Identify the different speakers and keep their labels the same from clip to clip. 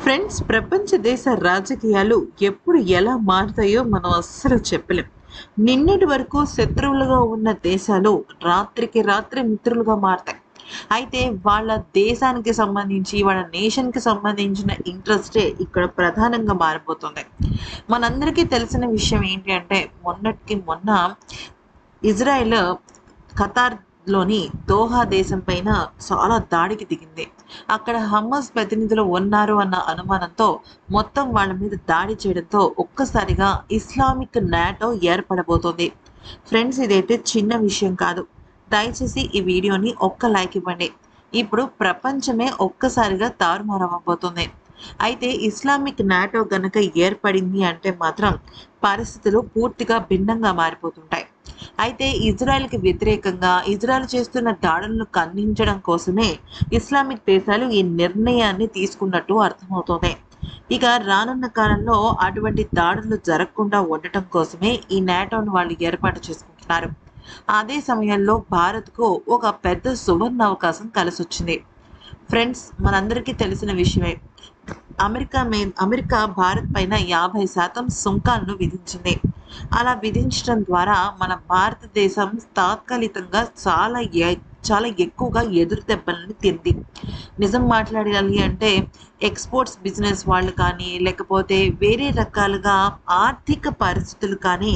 Speaker 1: Friends, ప్రపంచ దేశ రాజకీయాలు ఎప్పుడు ఎలా మారుతాయో మనం అస్సలు చెప్పలేం. నిన్నటి వరకు శత్రువులుగా ఉన్న దేశాలు రాత్రికి రాత్రి మిత్రులుగా మారతాయి. అయితే వాళ్ళ దేశానికి సంబంధించి, వాళ్ళ నేషన్‌కి సంబంధించిన ఇంట్రెస్టే ఇక్కడ ప్రధానంగా మారిపోతుంది. మనందరికీ తెలిసిన విషయం ఏంటి అంటే, మొన్నటికి మొన్న ఇజ్రాయెల్ ఖతార్‌లోని దోహా దేశం పైన చాలా దాడికి దిగింది. అక్కడ హమాస్ ప్రతినిధులు ఉన్నారు అన్న అనుమానంతో మొత్తం వాళ్ళ మీద దాడి చేయడంతో ఒక్కసారిగా ఇస్లామిక్ నాటో ఏర్పడబోతోంది. ఫ్రెండ్స్, ఇదైతే చిన్న విషయం కాదు. దయచేసి ఈ వీడియోని ఒక్క లైక్ ఇవ్వండి. ఇప్పుడు ప్రపంచమే ఒక్కసారిగా తారుమారవ్వబోతుంది. అయితే ఇస్లామిక్ నాటో గనక ఏర్పడింది అంటే మాత్రం పరిస్థితులు పూర్తిగా భిన్నంగా మారిపోతుంటాయి. అయితే ఇజ్రాయెల్‌కి వ్యతిరేకంగా ఇజ్రాయెల్ చేస్తున్న దాడులను ఖండించడం కోసమే ఇస్లామిక్ దేశాలు ఈ నిర్ణయాన్ని తీసుకున్నట్టు అర్థమవుతోంది. ఇక రానున్న కాలంలో అటువంటి దాడులు జరగకుండా ఉండటం కోసమే ఈ నాటోను వాళ్ళు ఏర్పాటు చేసుకుంటున్నారు. అదే సమయంలో భారత్‌కు ఒక పెద్ద సువర్ణ అవకాశం కలిసొచ్చింది. ఫ్రెండ్స్, మనందరికీ తెలిసిన విషయమే. అమెరికా భారత్ పైన 50% సుంకాలను విధించింది. అలా విధించడం ద్వారా మన భారతదేశం తాత్కాలికంగా చాలా ఎక్కువగా ఎదురు దెబ్బలను తింది. నిజం మాట్లాడాలి అంటే ఎక్స్‌పోర్ట్స్ బిజినెస్ వాళ్ళు కానీ, లేకపోతే వేరే రకాలుగా ఆర్థిక పరిస్థితులు కానీ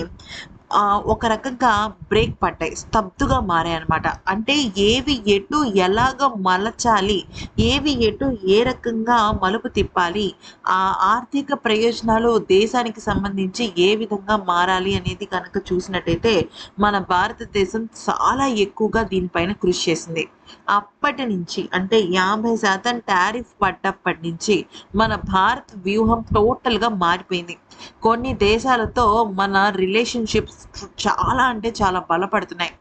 Speaker 1: ఒక రకంగా బ్రేక్ పడ్డాయి. స్తబ్దుగా మారాయన్నమాట. అంటే ఏవి ఎటు ఎలాగ మలచాలి, ఏవి ఎటు ఏ రకంగా మలుపు తిప్పాలి, ఆ ఆర్థిక ప్రయోజనాలు దేశానికి సంబంధించి ఏ విధంగా మారాలి అనేది కనుక చూసినట్టయితే మన భారతదేశం చాలా ఎక్కువగా దీనిపైన కృషి చేసింది. అప్పటి నుంచి అంటే 50% టారిఫ్ పడ్డప్పటి నుంచి మన భారత్ వ్యూహం టోటల్‌గా మారిపోయింది. కొన్ని దేశాలతో మన రిలేషన్‌షిప్స్ చాలా అంటే చాలా బలపడుతున్నాయి.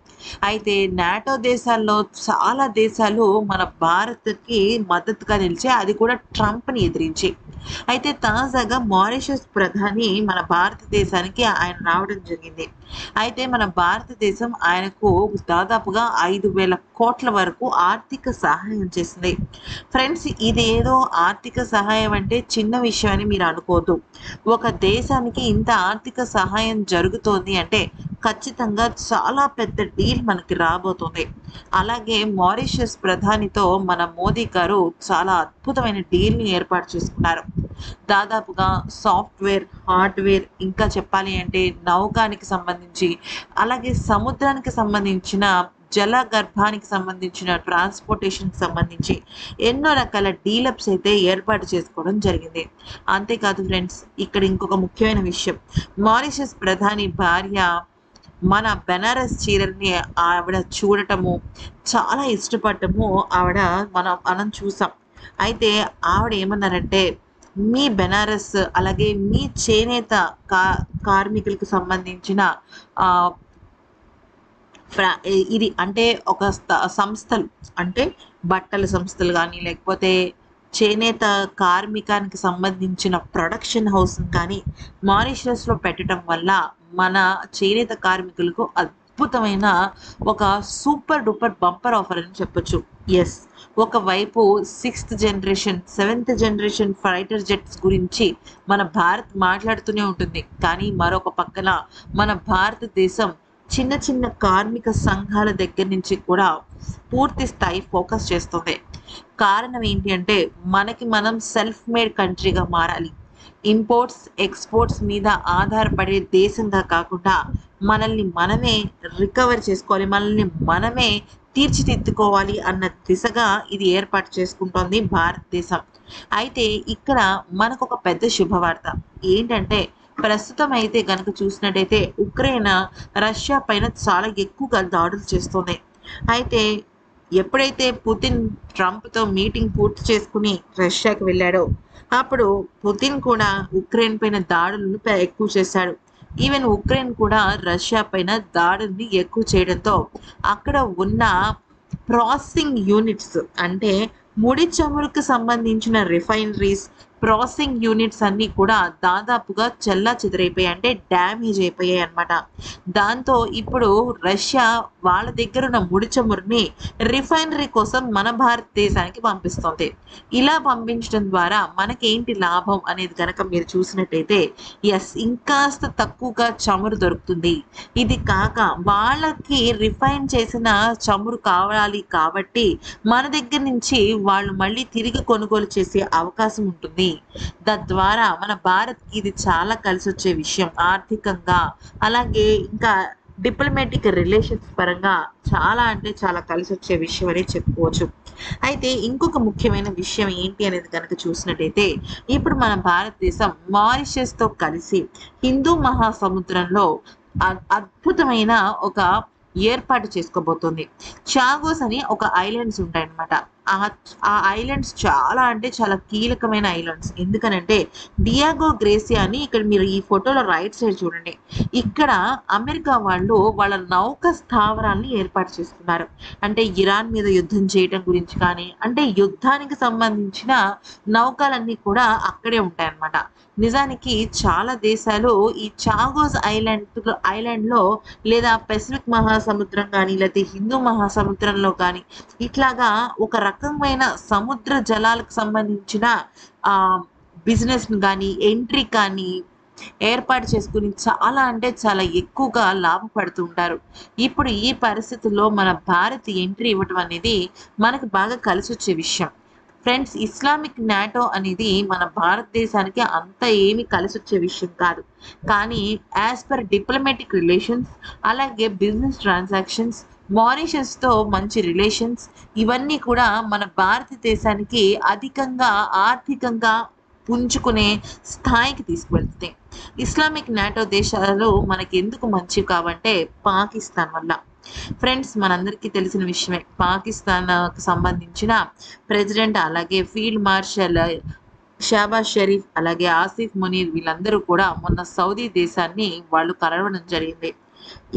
Speaker 1: అయితే నాటో దేశాల్లో చాలా దేశాలు మన భారత్‌కి మద్దతుగా నిలిచాయి. అది కూడా ట్రంప్‌ని ఎదిరించి. అయితే తాజాగా మారిషస్ ప్రధాని మన భారతదేశానికి ఆయన రావడం జరిగింది. అయితే మన భారతదేశం ఆయనకు దాదాపుగా 5,000 కోట్ల వరకు ఆర్థిక సహాయం చేసింది. ఫ్రెండ్స్, ఇదేదో ఆర్థిక సహాయం అంటే చిన్న విషయం అని మీరు అనుకోవద్దు. ఒక దేశానికి ఇంత ఆర్థిక సహాయం జరుగుతోంది అంటే ఖచ్చితంగా చాలా పెద్ద డీల్ మనకి రాబోతుంది. అలాగే మారిషస్ ప్రధానితో మన మోదీ గారు చాలా అద్భుతమైన డీల్‌ని ఏర్పాటు చేసుకున్నారు. దాదాపుగా సాఫ్ట్‌వేర్, హార్డ్‌వేర్, ఇంకా చెప్పాలి అంటే నౌకానికి సంబంధించి, అలాగే సముద్రానికి సంబంధించిన జలగర్భానికి సంబంధించిన ట్రాన్స్‌పోర్టేషన్‌కి సంబంధించి ఎన్నో రకాల డీలప్స్ అయితే ఏర్పాటు చేసుకోవడం జరిగింది. అంతేకాదు ఫ్రెండ్స్, ఇక్కడ ఇంకొక ముఖ్యమైన విషయం. మారిషస్ ప్రధాని భార్య మన బెనారస్ చీరల్ని ఆవిడ చూడటము, చాలా ఇష్టపడటము మనం చూసాం. అయితే ఆవిడ ఏమన్నారంటే, మీ బెనారస్ అలాగే మీ చేనేత కా కార్మికులకు సంబంధించిన ఆహ్, ఇది అంటే ఒక సంస్థలు అంటే బట్టల సంస్థలు గానీ, లేకపోతే చేనేత కార్మికానికి సంబంధించిన ప్రొడక్షన్ హౌస్‌ని కానీ మారిషస్‌లో పెట్టడం వల్ల మన చేనేత కార్మికులకు అద్భుతమైన ఒక సూపర్ డూపర్ బంపర్ ఆఫర్ అని చెప్పొచ్చు. యెస్. ఒకవైపు 6థ్ జనరేషన్, 7థ్ జనరేషన్ ఫైటర్ జెట్స్ గురించి మన భారత్ మాట్లాడుతూనే ఉంటుంది. కానీ మరొక పక్కన మన భారతదేశం చిన్న చిన్న కార్మిక సంఘాల దగ్గర నుంచి కూడా పూర్తి స్థాయి ఫోకస్ చేస్తుంది. కారణం ఏంటి అంటే మనకి మనం సెల్ఫ్ మేడ్ కంట్రీగా మారాలి. ఇంపోర్ట్స్, ఎక్స్‌పోర్ట్స్ మీద ఆధారపడే దేశంగా కాకుండా మనల్ని మనమే రికవర్ చేసుకోవాలి. మనల్ని మనమే తీర్చిదిద్దుకోవాలి అన్న దిశగా ఇది ఏర్పాటు చేసుకుంటోంది భారతదేశం. అయితే ఇక్కడ మనకొక పెద్ద శుభవార్త. ఏంటంటే ప్రస్తుతం అయితే గనక చూసినట్టయితే ఉక్రెయిన్ రష్యా పైన చాలా ఎక్కువగా దాడులు చేస్తోంది. అయితే ఎప్పుడైతే పుతిన్ ట్రంప్‌తో మీటింగ్ పూర్తి చేసుకొని రష్యాకి వెళ్ళాడో, అప్పుడు పుతిన్ కూడా ఉక్రెయిన్ పైన దాడులను ఎక్కువ చేశాడు. ఈవెన్ ఉక్రెయిన్ కూడా రష్యా పైన దాడుల్ని ఎక్కువ చేయడంతో అక్కడ ఉన్న ప్రాసెసింగ్ యూనిట్స్ అంటే ముడి చమురుకు సంబంధించిన రిఫైనరీస్, ప్రాసెసింగ్ యూనిట్స్ అన్నీ కూడా దాదాపుగా చెల్లాచెదురైపోయాయి. అంటే డ్యామేజ్ అయిపోయాయి అన్నమాట. దాంతో ఇప్పుడు రష్యా వాళ్ళ దగ్గరున్న ముడి చమురుని రిఫైనరీ కోసం మన భారతదేశానికి పంపిస్తోంది. ఇలా పంపించడం ద్వారా మనకేంటి లాభం అనేది గనక మీరు చూసినట్టయితే, ఇంకాస్త తక్కువగా చమురు దొరుకుతుంది. ఇది కాక వాళ్ళకి రిఫైన్ చేసిన చమురు కావాలి కాబట్టి మన దగ్గర నుంచి వాళ్ళు మళ్ళీ తిరిగి కొనుగోలు చేసే అవకాశం ఉంటుంది. తద్వారా మన భారత్‌కి ఇది చాలా కలిసొచ్చే విషయం ఆర్థికంగా. అలాగే ఇంకా డిప్లొమాటిక్ రిలేషన్స్ పరంగా చాలా అంటే చాలా కలిసొచ్చే విషయం అనే చెప్పుకోవచ్చు. అయితే ఇంకొక ముఖ్యమైన విషయం ఏంటి అనేది గనక చూసినట్టయితే, ఇప్పుడు మన భారతదేశం మారిషస్‌తో కలిసి హిందూ మహాసముద్రంలో అద్భుతమైన ఒక ఏర్పాటు చేసుకోబోతుంది. చాగోస్ అని ఒక ఐలాండ్స్ ఉంటాయన్నమాట. ఆ ఐలాండ్స్ చాలా అంటే చాలా కీలకమైన ఐలాండ్స్. ఎందుకనంటే డియాగో గ్రేసియా అని ఇక్కడ మీరు ఈ ఫోటోలో రైట్ సైడ్ చూడండి. ఇక్కడ అమెరికా వాళ్ళు వాళ్ళ నౌక స్థావరాల్ని ఏర్పాటు చేసుకున్నారు. అంటే ఇరాన్ మీద యుద్ధం చేయటం గురించి కానీ, అంటే యుద్ధానికి సంబంధించిన నౌకలన్నీ కూడా అక్కడే ఉంటాయన్నమాట. నిజానికి చాలా దేశాలు ఈ చాగోస్ ఐలాండ్‌లో లేదా పెసిఫిక్ మహాసముద్రం గాని, లేతే హిందూ మహాసముద్రంలో కానీ ఇట్లాగా ఒక రకమైన సముద్ర జలాలకు సంబంధించిన బిజినెస్‌ని గాని, ఎంట్రీ కానీ ఏర్పాటు చేసుకొని చాలా అంటే చాలా ఎక్కువగా లాభపడుతూ ఉంటారు. ఇప్పుడు ఈ పరిస్థితుల్లో మన భారత్ ఎంట్రీ ఇవ్వటం అనేది మనకు బాగా కలిసొచ్చే విషయం. ఫ్రెండ్స్, ఇస్లామిక్ నాటో అనేది మన భారతదేశానికి అంత ఏమి కలిసొచ్చే విషయం కాదు. కానీ యాజ్ పర్ డిప్లొమాటిక్ రిలేషన్స్, అలాగే బిజినెస్ ట్రాన్సాక్షన్స్, మారిషస్‌తో మంచి రిలేషన్స్ ఇవన్నీ కూడా మన భారతదేశానికి అధికంగా ఆర్థికంగా పుంజుకునే స్థాయికి తీసుకువెళ్తాయి. ఇస్లామిక్ నాటో దేశాలు మనకెందుకు మంచివి కావంటే పాకిస్తాన్ వల్ల. ఫ్రెండ్స్, మనందరికీ తెలిసిన విషయమే. పాకిస్తాన్‌కు సంబంధించిన ప్రెసిడెంట్, అలాగే ఫీల్డ్ మార్షల్ షహబాజ్ షరీఫ్, అలాగే ఆసిఫ్ మునీర్ వీళ్ళందరూ కూడా మొన్న సౌదీ దేశాన్ని వాళ్ళు కలవడం జరిగింది.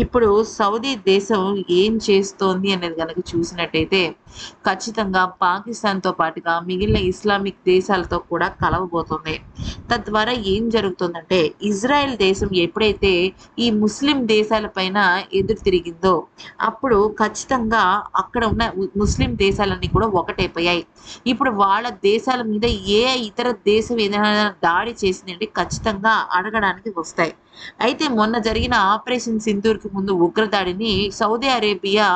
Speaker 1: ఇప్పుడు సౌదీ దేశం ఏం చేస్తోంది అనేది గనక చూసినట్టయితే, ఖచ్చితంగా పాకిస్తాన్‌తో పాటుగా మిగిలిన ఇస్లామిక్ దేశాలతో కూడా కలవబోతుంది. తద్వారా ఏం జరుగుతుందంటే, ఇజ్రాయెల్ దేశం ఎప్పుడైతే ఈ ముస్లిం దేశాల పైన ఎదురు తిరిగిందో, అప్పుడు ఖచ్చితంగా అక్కడ ఉన్న ముస్లిం దేశాలన్నీ కూడా ఒకటైపోయాయి. ఇప్పుడు వాళ్ళ దేశాల మీద ఏ ఇతర దేశం ఏదైనా దాడి చేసిందంటే ఖచ్చితంగా అడగడానికి వస్తాయి. అయితే మొన్న జరిగిన ఆపరేషన్ సింధూర్‌కి ముందు ఉగ్రదాడిని సౌదీ అరేబియా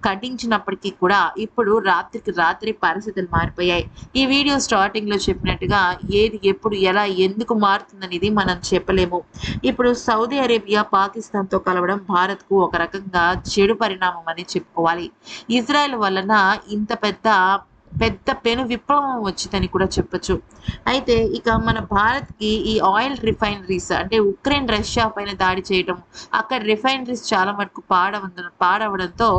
Speaker 1: ఖండించినప్పటికీ కూడా ఇప్పుడు రాత్రికి రాత్రి పరిస్థితులు మారిపోయాయి. ఈ వీడియో స్టార్టింగ్‌లో చెప్పినట్టుగా ఏది ఎప్పుడు ఎలా ఎందుకు మారుతుందనేది మనం చెప్పలేము. ఇప్పుడు సౌదీ అరేబియా పాకిస్తాన్‌తో కలవడం భారత్‌కు ఒక రకంగా చెడు పరిణామం అని చెప్పుకోవాలి. ఇజ్రాయెల్ వలన ఇంత పెద్ద పెను విప్లవం వచ్చిందని కూడా చెప్పొచ్చు. అయితే ఇక మన భారత్‌కి ఈ ఆయిల్ రిఫైనరీస్ అంటే ఉక్రెయిన్, రష్యా పైన దాడి చేయటం, అక్కడ రిఫైనరీస్ చాలా మటుకు పాడవడంతో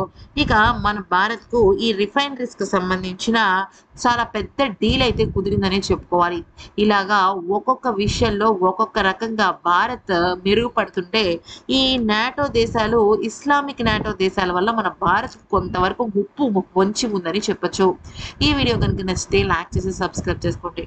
Speaker 1: ఇక మన భారత్‌కు ఈ రిఫైనరీస్‌కి సంబంధించిన చాలా పెద్ద డీల్ అయితే కుదిరిందనే చెప్పుకోవాలి. ఇలాగా ఒక్కొక్క విషయంలో ఒక్కొక్క రకంగా భారత్ మెరుగుపడుతుంటే, ఈ నాటో దేశాలు, ఇస్లామిక్ నాటో దేశాల వల్ల మన భారత్‌కు కొంతవరకు ముప్పు పొంచి ఉందని చెప్పొచ్చు. ఈ వీడియో కనుక నచ్చితే లైక్ చేసి సబ్స్క్రైబ్ చేసుకోండి.